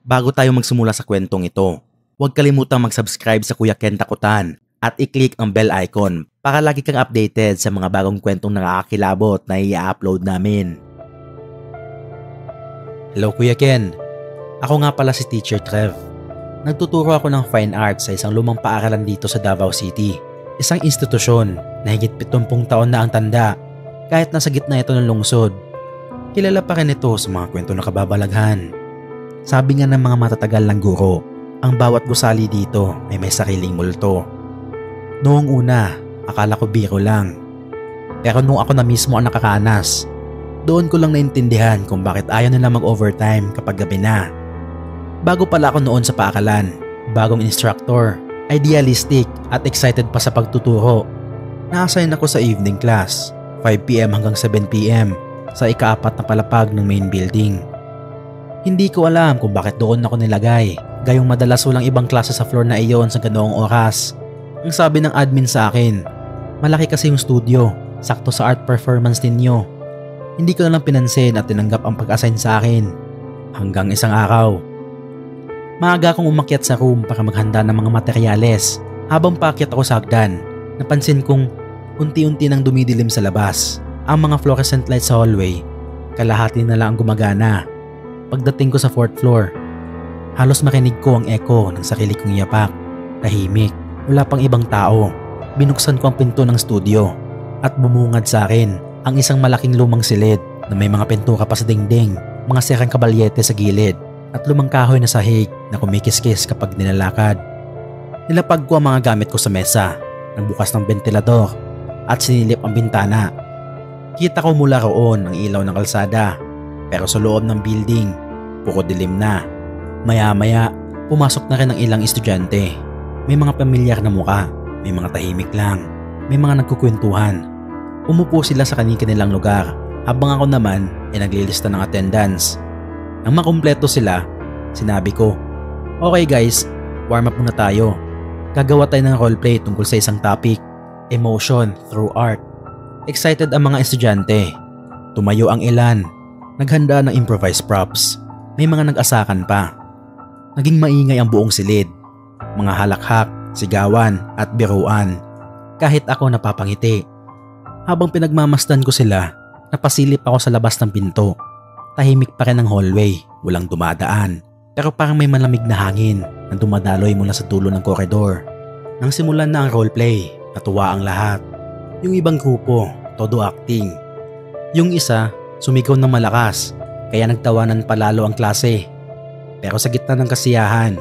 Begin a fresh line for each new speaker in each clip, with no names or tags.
Bago tayo magsimula sa kwentong ito, huwag kalimutang mag-subscribe sa Kuya Ken Takutan at i-click ang bell icon para lagi kang updated sa mga bagong kwentong nakakakilabot na i-upload namin. Hello Kuya Ken, ako nga pala si Teacher Trev. Nagtuturo ako ng fine arts sa isang lumang paaralan dito sa Davao City. Isang institusyon na higit 70 taon na ang tanda kahit nasa gitna ito ng lungsod. Kilala pa rin ito sa mga kwento na kababalaghan. Sabi nga ng mga matatagal ng guro, ang bawat gusali dito ay may sariling multo. Noong una, akala ko biro lang. Pero nung ako na mismo ang nakakanas, doon ko lang naintindihan kung bakit ayaw nila mag-overtime kapag gabi na. Bago pala ako noon sa paaralan, bagong instructor, idealistic at excited pa sa pagtuturo. Na-assign ako sa evening class, 5 PM hanggang 7 PM sa ika-4 na palapag ng main building. Hindi ko alam kung bakit doon ako nilagay, gayong madalas walang ibang klase sa floor na iyon sa ganoong oras. Ang sabi ng admin sa akin, malaki kasi yung studio, sakto sa art performance ninyo. Hindi ko na lang pinansin at tinanggap ang pag-assign sa akin. Hanggang isang araw, maaga akong umakyat sa room para maghanda ng mga materyales. Habang paakyat ako sa hagdan, napansin kong unti-unti nang dumidilim sa labas. Ang mga fluorescent lights sa hallway, kalahati na lang ang gumagana. Pagdating ko sa 4th floor, halos marinig ko ang echo ng sarili kong yapak. Tahimik, wala pang ibang tao. Binuksan ko ang pinto ng studio at bumungad sa akin ang isang malaking lumang silid na may mga pintura pa sa dingding, mga serang kabalyete sa gilid at lumang kahoy na sahig na kumikiskis kapag nilalakad. Nilapag ko ang mga gamit ko sa mesa, nagbukas ng ventilador at sinilip ang bintana. Kita ko mula roon ang ilaw ng kalsada. Pero sa loob ng building, puro dilim na. Maya-maya, pumasok na rin ang ilang estudyante. May mga pamilyar na muka, may mga tahimik lang, may mga nagkukwentuhan. Umupo sila sa kanilang lugar, habang ako naman ay naglilista ng attendance. Nang makumpleto sila, sinabi ko, "Okay guys, warm up muna tayo. Gagawa tayo ng roleplay tungkol sa isang topic, emotion through art." Excited ang mga estudyante. Tumayo ang ilan. Naghanda ng improvised props. May mga nag-asakan pa. Naging maingay ang buong silid. Mga halakhak, sigawan at biruan. Kahit ako napapangiti. Habang pinagmamasdan ko sila, napasilip ako sa labas ng pinto. Tahimik pa rin ang hallway, walang dumadaan. Pero parang may malamig na hangin na dumadaloy mula sa dulo ng koridor. Nang simulan na ang roleplay, natuwa ang lahat. Yung ibang grupo, todo acting. Yung isa, sumigaw ng malakas, kaya nagtawanan palalo ang klase. Pero sa gitna ng kasiyahan,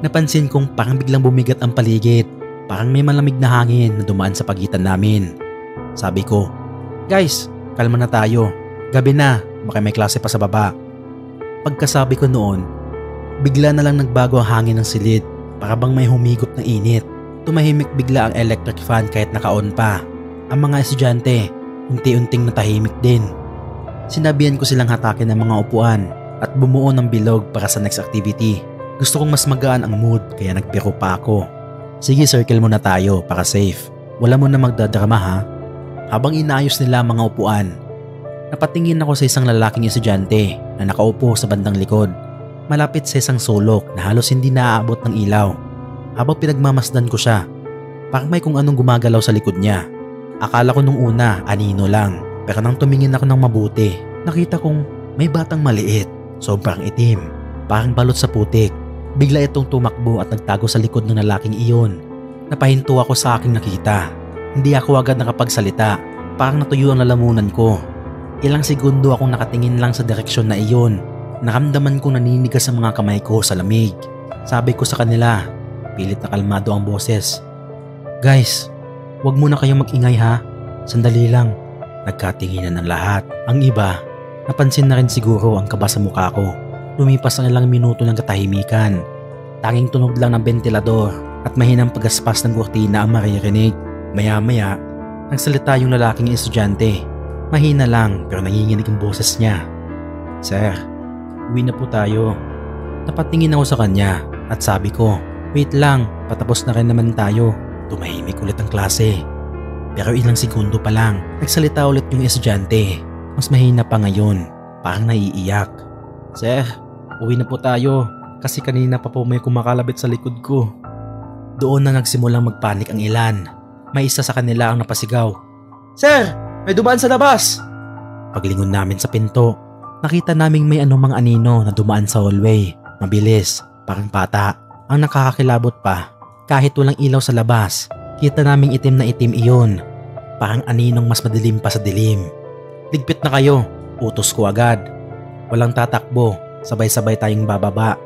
napansin kong parang biglang bumigat ang paligid. Parang may malamig na hangin na dumaan sa pagitan namin. Sabi ko, "Guys, kalma na tayo. Gabi na, baka may klase pa sa baba." Pagkasabi ko noon, bigla na lang nagbago ang hangin ng silid. Para bang may humigop na init. Tumahimik bigla ang electric fan kahit naka-on pa. Ang mga estudyante, unti-unting natahimik din. Sinabihan ko silang hatakin ng mga upuan at bumuo ng bilog para sa next activity. Gusto kong mas magaan ang mood kaya nagbiro pa ako. "Sige, circle muna tayo para safe. Wala mo na magdadrama ha." Habang inayos nila ang mga upuan, napatingin ako sa isang lalaking estudyante na nakaupo sa bandang likod, malapit sa isang sulok na halos hindi naaabot ng ilaw. Habang pinagmamasdan ko siya, parang may kung anong gumagalaw sa likod niya. Akala ko nung una anino lang. Pero nang tumingin ako ng mabuti, nakita kong may batang maliit, sobrang itim, parang balot sa putik. Bigla itong tumakbo at nagtago sa likod ng lalaking iyon. Napahinto ako sa aking nakita. Hindi ako agad nakapagsalita, parang natuyo ang lalamunan ko. Ilang segundo akong nakatingin lang sa direksyon na iyon. Naramdaman kong naninigas ang mga kamay ko sa lamig. Sabi ko sa kanila, pilit na kalmado ang boses, "Guys, wag muna kayong mag-ingay ha, sandali lang." Nagkatinginan ng lahat. Ang iba, napansin na rin siguro ang kaba sa mukha ko. Lumipas ang ilang minuto ng katahimikan. Tanging tunog lang ng ventilador at mahinang pagaspas ng kurtina ang maririnig. Maya-maya, nagsalita yung lalaking estudyante. Mahina lang pero nanginginig ang boses niya. "Sir, uwi na po tayo." Napatingin ako sa kanya at sabi ko, "Wait lang, patapos na rin naman tayo." Tumahimik ulit ang klase. Pero ilang segundo pa lang, nagsalita ulit yung estudyante. Mas mahina pa ngayon, parang naiiyak. "Sir, uwi na po tayo. kasi kanina pa po may kumakalabit sa likod ko. Doon na nagsimulang magpanik ang ilan. May isa sa kanila ang napasigaw. Sir! May dumaan sa labas! Paglingon namin sa pinto, nakita naming may anumang anino na dumaan sa hallway. Mabilis, parang bata. Ang nakakakilabot pa, kahit walang ilaw sa labas, kita naming itim na itim iyon. Parang aninong mas madilim pa sa dilim. Ligpit na kayo, utos ko agad. Walang tatakbo, sabay-sabay tayong bababa.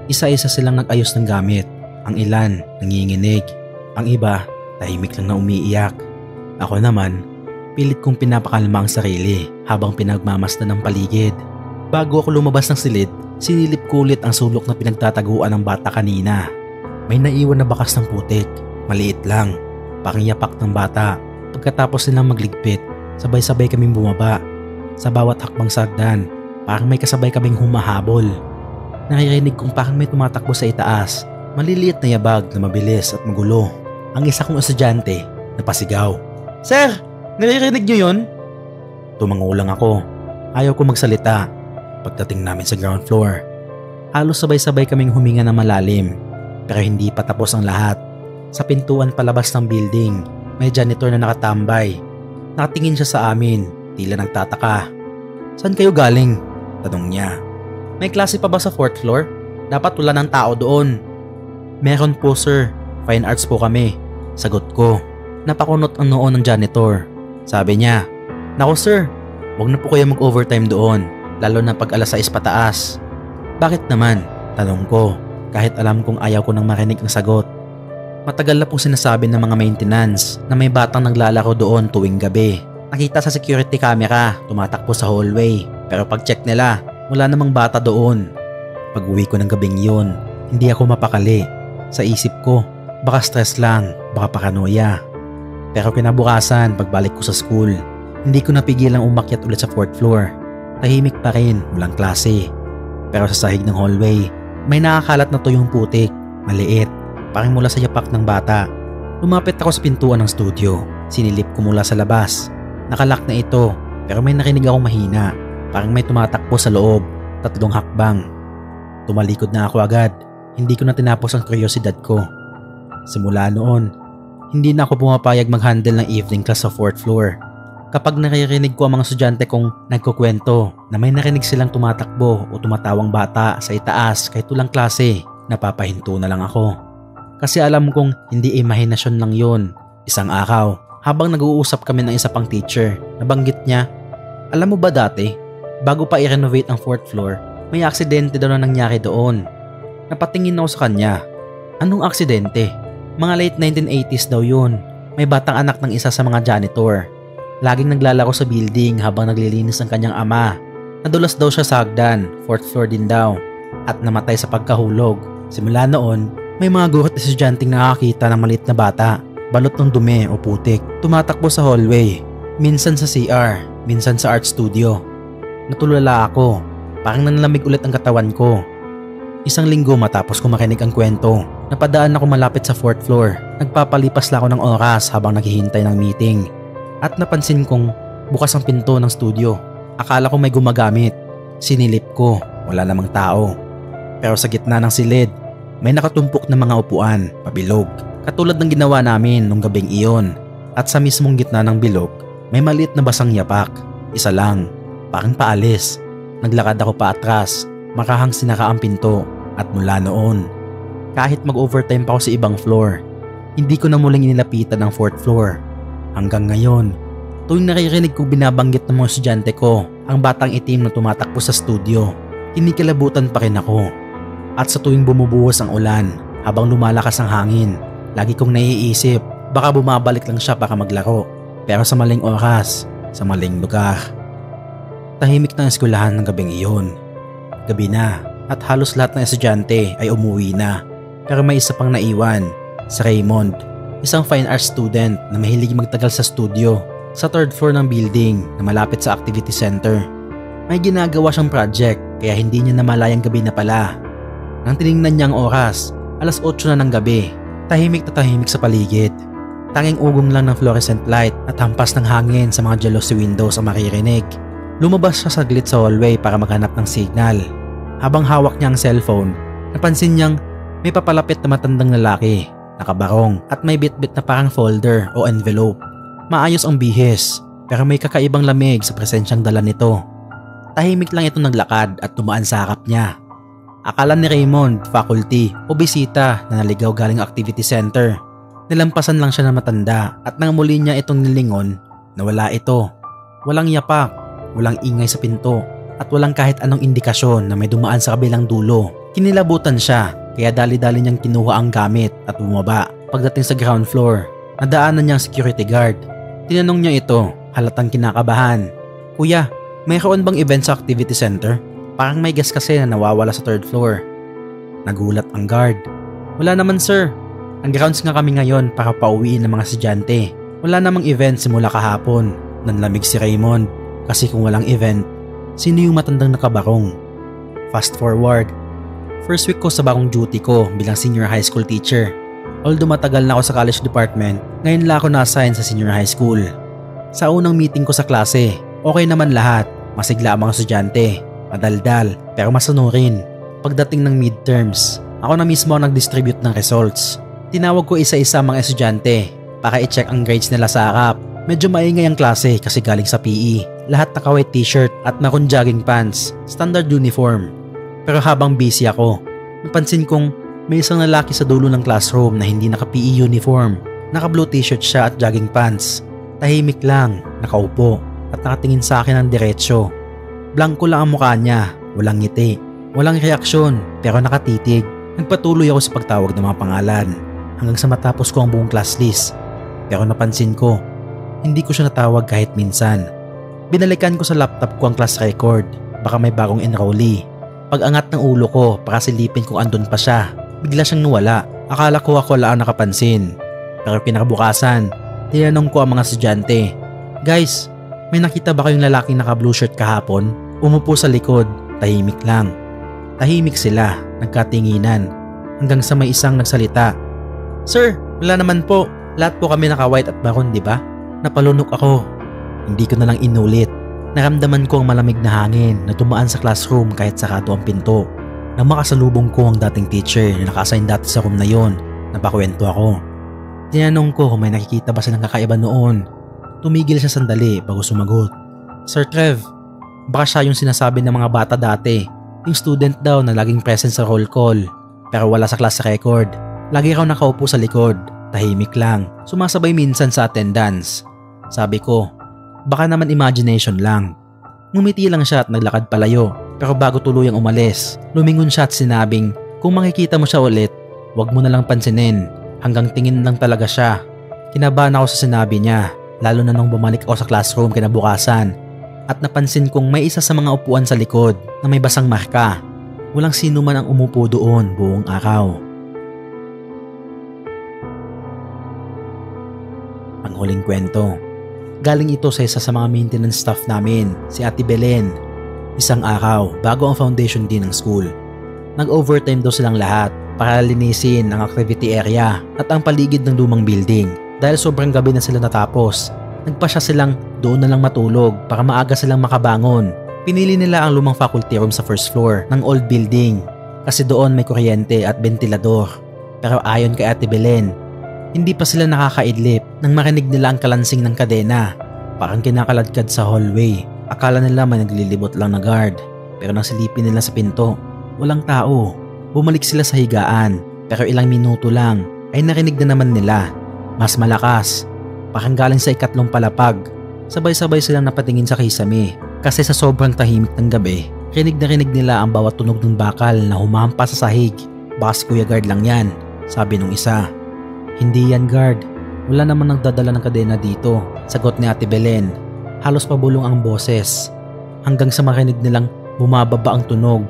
Isa-isa silang nag-ayos ng gamit. Ang ilan, nanginginig. Ang iba, tahimik lang na umiiyak. Ako naman, pilit kong pinapakalma ang sarili habang pinagmamasdan ng paligid. Bago ako lumabas ng silid, sinilip ko ulit ang sulok na pinagtataguan ng bata kanina. May naiwan na bakas ng putik, maliit lang, parang yapak ng bata. Pagkatapos nilang magligpit, sabay-sabay kaming bumaba. Sa bawat hakbang sagdan, parang may kasabay kaming humahabol. Naririnig kong parang may tumatakbo sa itaas. Maliliit na yabag na mabilis at magulo. Ang isa kong estudyante, napasigaw. Sir! Naririnig niyo yun? Tumango lang ako. Ayaw ko magsalita. Pagdating namin sa ground floor, halos sabay-sabay kaming huminga na malalim. Pero hindi pa tapos ang lahat. Sa pintuan palabas ng building, may janitor na nakatambay. Nakatingin siya sa amin, tila nagtataka. Saan kayo galing? Tanong niya. May klase pa ba sa 4th floor? Dapat wala ng tao doon. Meron po sir, fine arts po kami. Sagot ko. Napakunot ang noo ng janitor. Sabi niya, naku sir, huwag na po kayo mag-overtime doon, lalo na pag alas 6 pataas. Bakit naman? Tanong ko, kahit alam kong ayaw ko nang marinig ang sagot. Matagal na pong sinasabi ng mga maintenance na may batang naglalaro doon tuwing gabi. Nakita sa security camera, tumatakbo sa hallway, pero pag check nila, wala namang bata doon. Pag uwi ko ng gabing yun, hindi ako mapakali. Sa isip ko, baka stress lang, baka paranoia. Pero kinabukasan, pagbalik ko sa school, hindi ko napigilang umakyat ulit sa 4th floor. Tahimik pa rin, walang klase. Pero sa sahig ng hallway, may nakakalat na tuyong putik, maliit, parang mula sa yapak ng bata. Lumapit ako sa pintuan ng studio, sinilip ko mula sa labas. Nakalak na ito, pero may narinig akong mahina, parang may tumatakbo sa loob, 3 hakbang. Tumalikod na ako agad, hindi ko na tinapos ang kuryosidad ko. Simula noon, hindi na ako pumapayag mag-handle ng evening class sa 4th floor. Kapag naririnig ko ang mga estudyante kong nagkukwento na may narinig silang tumatakbo o tumatawang bata sa itaas kahit walang klase, napapahinto na lang ako. Kasi alam kong hindi imahinasyon lang yun. Isang araw, habang nag-uusap kami ng isa pang teacher, nabanggit niya, alam mo ba dati, bago pa i-renovate ang 4th floor, may aksidente daw na nangyari doon. Napatingin ako sa kanya. Anong aksidente? Mga late 1980s daw yun. May batang anak ng isa sa mga janitor. Laging naglalaro sa building habang naglilinis ang kanyang ama. Nadulas daw siya sa hagdan, 4th floor din daw, at namatay sa pagkahulog. Simula noon, may mga guro at estudyanteng nakakita ng maliit na bata, balot ng dumi o putik, tumatakbo sa hallway. Minsan sa CR, minsan sa art studio. Natulala ako, parang nanlamig ulit ang katawan ko. Isang linggo matapos ko makinig ang kwento, napadaan ako malapit sa 4th floor. Nagpapalipas lang ako ng oras habang naghihintay ng meeting. At napansin kong bukas ang pinto ng studio. Akala ko may gumagamit. Sinilip ko, wala namang tao. Pero sa gitna ng silid, may nakatumpok na mga upuan, pabilog. Katulad ng ginawa namin nung gabing iyon. At sa mismong gitna ng bilog, may maliit na basang yapak. Isa lang, parang paalis. Naglakad ako pa atras, makahang sinaka ang pinto. At mula noon, kahit mag-overtime pa ako sa ibang floor, hindi ko na muling inilapitan ang 4th floor. Hanggang ngayon, tuwing naririnig kong binabanggit ng mga estudyante ko ang batang itim na tumatakbo sa studio, kinikilabutan pa rin ako. At sa tuwing bumubuhos ang ulan, habang lumalakas ang hangin, lagi kong naiisip, baka bumabalik lang siya para maglaro. Pero sa maling oras, sa maling lugar. Tahimik na ang eskwelahan ng gabing iyon. Gabi na, at halos lahat ng estudyante ay umuwi na. Pero may isa pang naiwan, si Raymond, isang fine arts student na mahilig magtagal sa studio sa 3rd floor ng building na malapit sa activity center. May ginagawa siyang project kaya hindi niya namalayang gabi na pala. Nang tiningnan niya ang oras, alas 8 na ng gabi. Tahimik na tahimik sa paligid. Tanging ugong lang ng fluorescent light at hampas ng hangin sa mga jealousy windows ang maririnig. Lumabas siya saglit sa hallway para maghanap ng signal. Habang hawak niya ang cellphone, napansin niyang may papalapit na matandang lalaki, nakabarong at may bitbit na parang folder o envelope. Maayos ang bihis, pero may kakaibang lamig sa presensyang dala nito. Tahimik lang ito naglakad at tumaan sa harap niya. Akala ni Raymond faculty o bisita na naligaw galing activity center. Nilampasan lang siya ng matanda at nang muli niya itong nilingon, nawala ito. Walang yapak, walang ingay sa pinto at walang kahit anong indikasyon na may dumaan sa kabilang dulo. Kinilabutan siya kaya dali-dali niyang kinuha ang gamit at bumaba. Pagdating sa ground floor, nadaanan niya ang security guard. Tinanong niya ito, halatang kinakabahan. "Kuya, mayroon bang event sa activity center? Parang may guest kasi na nawawala sa 3rd floor." Nagulat ang guard. "Wala naman sir. Ang grounds nga kami ngayon para pauwiin ng mga estudyante. Wala namang event simula kahapon." Nanlamig si Raymond kasi kung walang event, sino yung matandang nakabarong? Fast forward. First week ko sa bagong duty ko bilang senior high school teacher. Although matagal na ako sa college department, ngayon lang ako na-assign sa senior high school. Sa unang meeting ko sa klase, okay naman lahat. Masigla ang mga estudyante, madaldal, pero masunurin. Pagdating ng midterms, ako na mismo ang nag-distribute ng results. Tinawag ko isa-isa mga estudyante para i-check ang grades nila sa harap. Medyo maingay ang klase kasi galing sa PE. Lahat naka-white t-shirt at maroon jogging pants, standard uniform. Pero habang busy ako, napansin kong may isang lalaki sa dulo ng classroom na hindi naka-PE uniform. Naka-blue t-shirt siya at jogging pants. Tahimik lang, nakaupo at nakatingin sa akin ng diretsyo. Blanko lang ang mukha niya, walang ngiti, walang reaksyon pero nakatitig. Nagpatuloy ako sa pagtawag ng mga pangalan hanggang sa matapos ko ang buong class list. Pero napansin ko, hindi ko siya natawag kahit minsan. Binalikan ko sa laptop ko ang class record, baka may bagong enrollee. Pag-angat ng ulo ko para silipin kung andun pa siya, bigla siyang nawala. Akala ko ako lang nakapansin. Pero kinakabukasan, tinanong ko ang mga estudyante, "Guys, may nakita ba kayong lalaking naka-blue shirt kahapon?" Umupo sa likod, tahimik lang. Tahimik sila, nagkatinginan, hanggang sa may isang nagsalita, "Sir, wala naman po. Lahat po kami naka-white at maroon, di ba?" Napalunok ako. Hindi ko na lang inulit. Naramdaman ko ang malamig na hangin na tumaan sa classroom kahit sarado ang pinto. Nang makasalubong ko ang dating teacher na naka-assign dati sa room na yon, napakwento ako. Tinanong ko kung may nakikita ba silang kakaiba noon. Tumigil siya sandali bago sumagot. "Sir Trev, baka siya yung sinasabi ng mga bata dati. Yung student daw na laging present sa roll call pero wala sa class record. Lagi raw nakaupo sa likod. Tahimik lang, sumasabay minsan sa attendance." Sabi ko, baka naman imagination lang. Ngumiti lang siya at naglakad palayo, pero bago tuluyang umalis, lumingon siya at sinabing, "Kung makikita mo siya ulit, wag mo na lang pansinin." Hanggang tingin lang talaga siya. Kinabahan ako sa sinabi niya, lalo na nung bumalik ako sa classroom kinabukasan at napansin kong may isa sa mga upuan sa likod na may basang marka. Walang sino man ang umupo doon buong araw. Ang huling kwento. Galing ito sa isa sa mga maintenance staff namin, si Ate Belen. Isang araw, bago ang foundation din ng school. Nag-overtime daw silang lahat para linisin ang activity area at ang paligid ng lumang building. Dahil sobrang gabi na sila natapos, nagpasya silang doon na lang matulog para maaga silang makabangon. Pinili nila ang lumang faculty room sa first floor ng old building kasi doon may kuryente at ventilador. Pero ayon kay Ate Belen, hindi pa sila nakakaidlip nang marinig nila ang kalansing ng kadena. Parang kinakaladkad sa hallway. Akala nila may naglilibot lang na guard. Pero nang silipin nila sa pinto, walang tao. Bumalik sila sa higaan. Pero ilang minuto lang ay narinig na naman nila. Mas malakas. Parang galing sa ikatlong palapag. Sabay-sabay silang napatingin sa kisame. Kasi sa sobrang tahimik ng gabi, rinig na rinig nila ang bawat tunog ng bakal na humampas sa sahig. "Baka si Kuya Guard lang yan," sabi nung isa. "Hindi yan guard. Wala naman nagdadala ng kadena dito," sagot ni Ate Belen. Halos pabulong ang boses. Hanggang sa marinig nilang bumababa ang tunog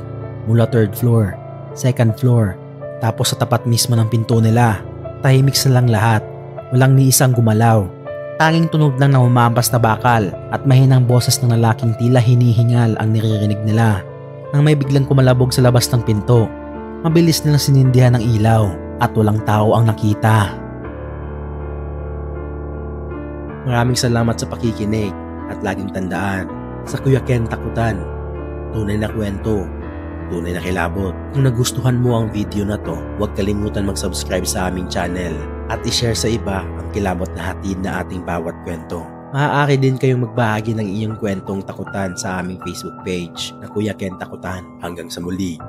mula 3rd floor, 2nd floor, tapos sa tapat mismo ng pinto nila. Tahimik silang lahat. Walang ni isang gumalaw. Tanging tunog lang ng humampas na bakal at mahinang boses ng lalaking tila hinihingal ang niririnig nila. Nang may biglang kumalabog sa labas ng pinto, mabilis nilang sinindihan ng ilaw at walang tao ang nakita. Maraming salamat sa pakikinig at laging tandaan, sa Kuya Ken Takutan, tunay na kwento, tunay na kilabot. Kung nagustuhan mo ang video na to, huwag kalimutan mag-subscribe sa aming channel at i-share sa iba ang kilabot na hatid na ating bawat kwento. Maaari din kayong magbahagi ng iyong kwentong takutan sa aming Facebook page na Kuya Ken Takutan. Hanggang sa muli.